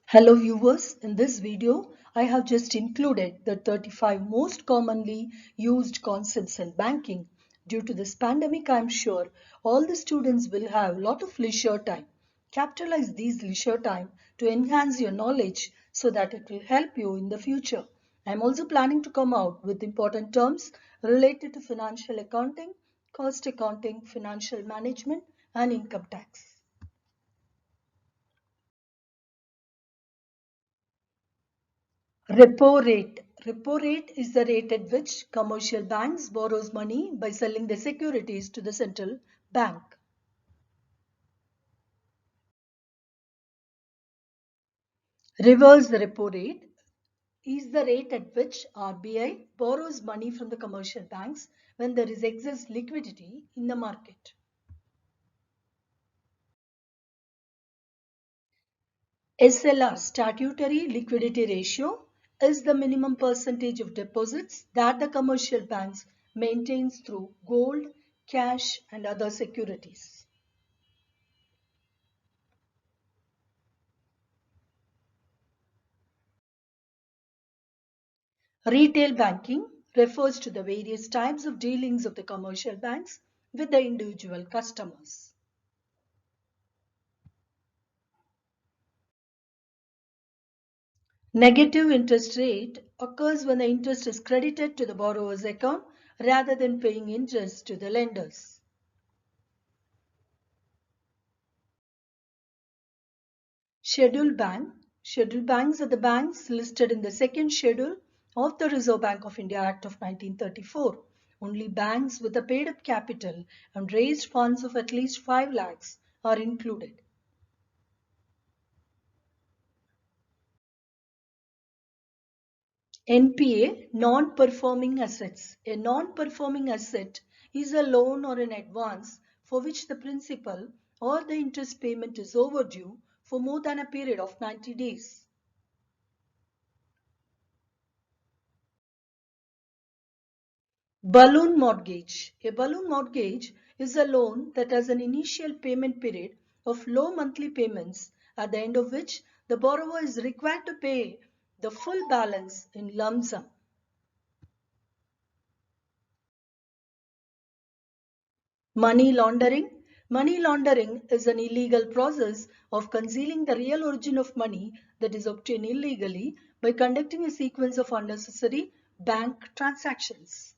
Hello viewers, in this video I have just included the 35 most commonly used concepts in banking. Due to this pandemic, I am sure all the students will have a lot of leisure time. Capitalize these leisure time to enhance your knowledge so that it will help you in the future. I am also planning to come out with important terms related to financial accounting, cost accounting, financial management and income tax. Repo rate. Repo rate is the rate at which commercial banks borrows money by selling the securities to the central bank. Reverse repo rate is the rate at which RBI borrows money from the commercial banks when there is excess liquidity in the market. SLR, statutory liquidity ratio, is the minimum percentage of deposits that the commercial banks maintains through gold, cash and other securities. Retail banking refers to the various types of dealings of the commercial banks with the individual customers. Negative interest rate occurs when the interest is credited to the borrower's account rather than paying interest to the lenders. Scheduled bank. Scheduled banks are the banks listed in the second schedule of the Reserve Bank of India Act of 1934. Only banks with a paid-up capital and raised funds of at least 5 lakhs are included. NPA, non-performing assets. A non-performing asset is a loan or an advance for which the principal or the interest payment is overdue for more than a period of 90 days. Balloon mortgage. A balloon mortgage is a loan that has an initial payment period of low monthly payments, at the end of which the borrower is required to pay the full balance in lump sum. Money laundering. Money laundering is an illegal process of concealing the real origin of money that is obtained illegally by conducting a sequence of unnecessary bank transactions.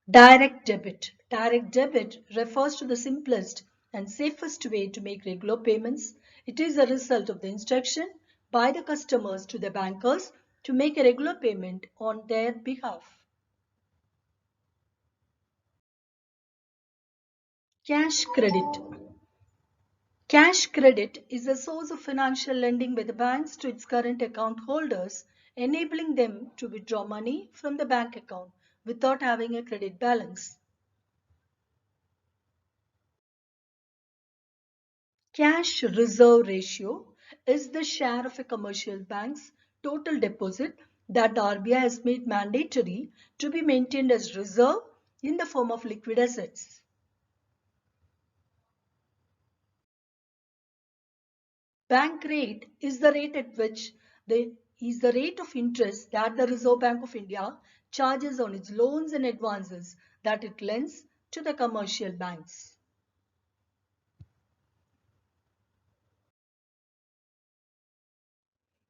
Direct debit. Direct debit refers to the simplest and safest way to make regular payments. It is a result of the instruction by the customers to the bankers to make a regular payment on their behalf. Cash credit. Cash credit is a source of financial lending by the banks to its current account holders, enabling them to withdraw money from the bank account without having a credit balance. Cash reserve ratio is the share of a commercial bank's total deposit that the RBI has made mandatory to be maintained as reserve in the form of liquid assets. Bank rate is the rate at which the rate of interest that the Reserve Bank of India charges on its loans and advances that it lends to the commercial banks.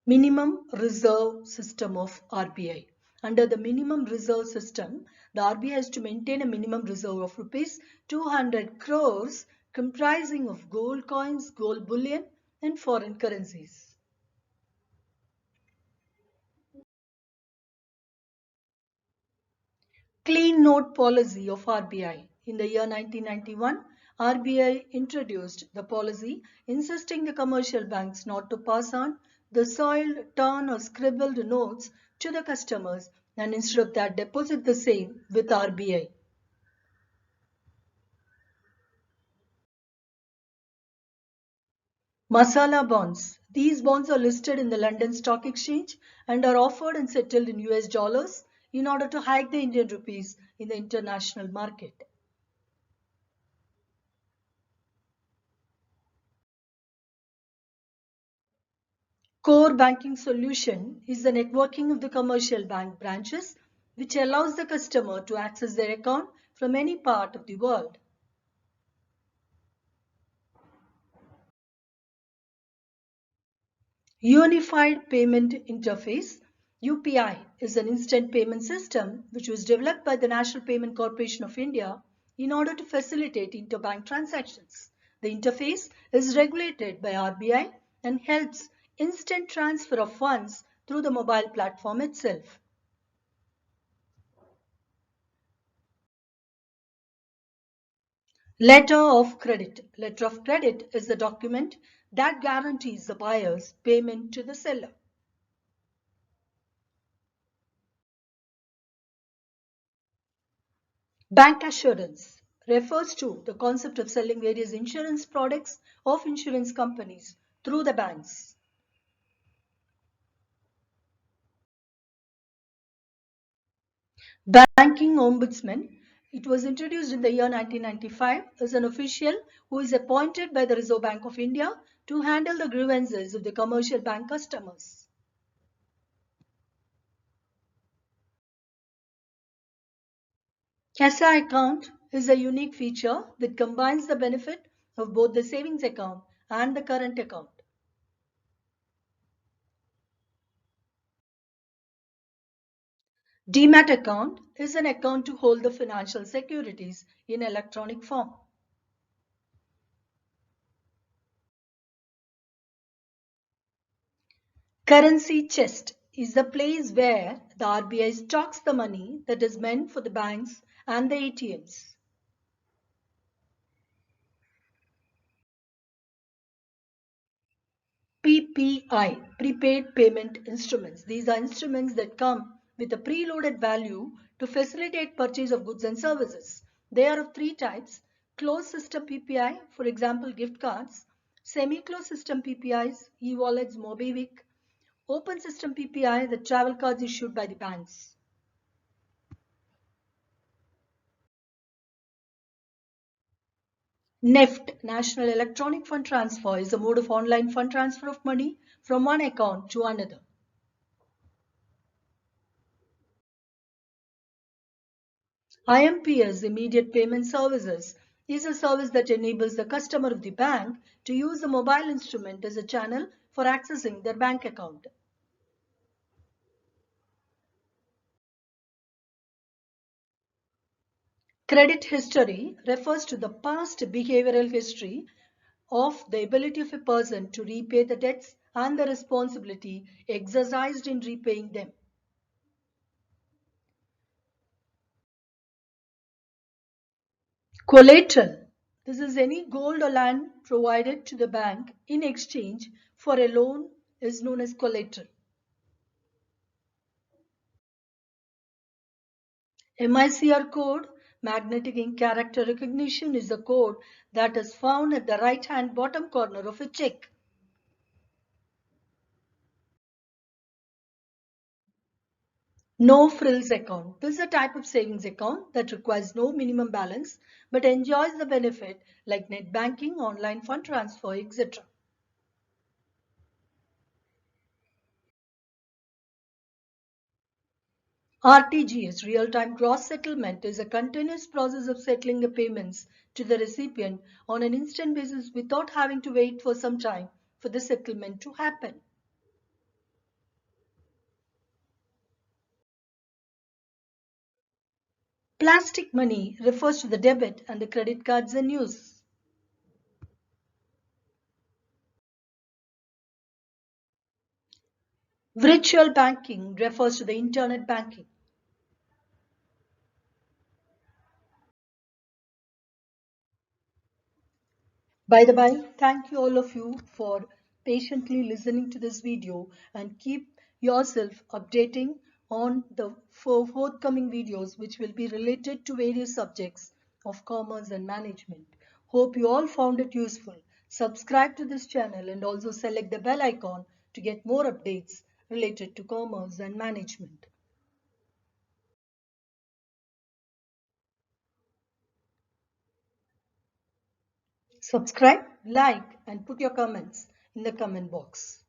Minimum reserve system of RBI. Under the minimum reserve system, the RBI has to maintain a minimum reserve of rupees 200 crores comprising of gold coins, gold bullion and foreign currencies. Clean note policy of RBI. In the year 1991, RBI introduced the policy insisting the commercial banks not to pass on the soiled, torn or scribbled notes to the customers and instead of that deposit the same with RBI. MASALA bonds. These bonds are listed in the London Stock Exchange and are offered and settled in US dollars in order to hike the Indian rupees in the international market. Core banking solution is the networking of the commercial bank branches, which allows the customer to access their account from any part of the world. Unified Payment Interface (UPI) is an instant payment system which was developed by the National Payment Corporation of India in order to facilitate interbank transactions. The interface is regulated by RBI and helps instant transfer of funds through the mobile platform itself. Letter of credit. Letter of credit is the document that guarantees the buyer's payment to the seller. Bancassurance refers to the concept of selling various insurance products of insurance companies through the banks. Banking Ombudsman. It was introduced in the year 1995 as an official who is appointed by the Reserve Bank of India to handle the grievances of the commercial bank customers. CASA account is a unique feature that combines the benefit of both the savings account and the current account. DEMAT account is an account to hold the financial securities in electronic form. Currency chest is the place where the RBI stocks the money that is meant for the banks and the ATMs. PPI, prepaid payment instruments. These are instruments that come with a preloaded value to facilitate purchase of goods and services. They are of three types: closed system PPI, for example gift cards; semi-closed system PPIs, e-wallets, MobiWik; open system PPI, the travel cards issued by the banks. NEFT, National Electronic Fund Transfer, is a mode of online fund transfer of money from one account to another. IMPS, Immediate Payment Services, is a service that enables the customer of the bank to use the mobile instrument as a channel for accessing their bank account. Credit history refers to the past behavioral history of the ability of a person to repay the debts and the responsibility exercised in repaying them. Collateral. This is any gold or land provided to the bank in exchange for a loan is known as collateral. MICR code, magnetic ink character recognition, is a code that is found at the right-hand bottom corner of a check. No frills account. This is a type of savings account that requires no minimum balance but enjoys the benefit like net banking, online fund transfer, etc. RTGS, real-time gross settlement, is a continuous process of settling the payments to the recipient on an instant basis without having to wait for some time for the settlement to happen. Plastic money refers to the debit and the credit cards in use. Virtual banking refers to the internet banking. By the by, thank you all of you for patiently listening to this video and keep yourself updating on the forthcoming videos which will be related to various subjects of commerce and management. Hope you all found it useful. Subscribe to this channel and also select the bell icon to get more updates related to commerce and management. Subscribe, like, and put your comments in the comment box.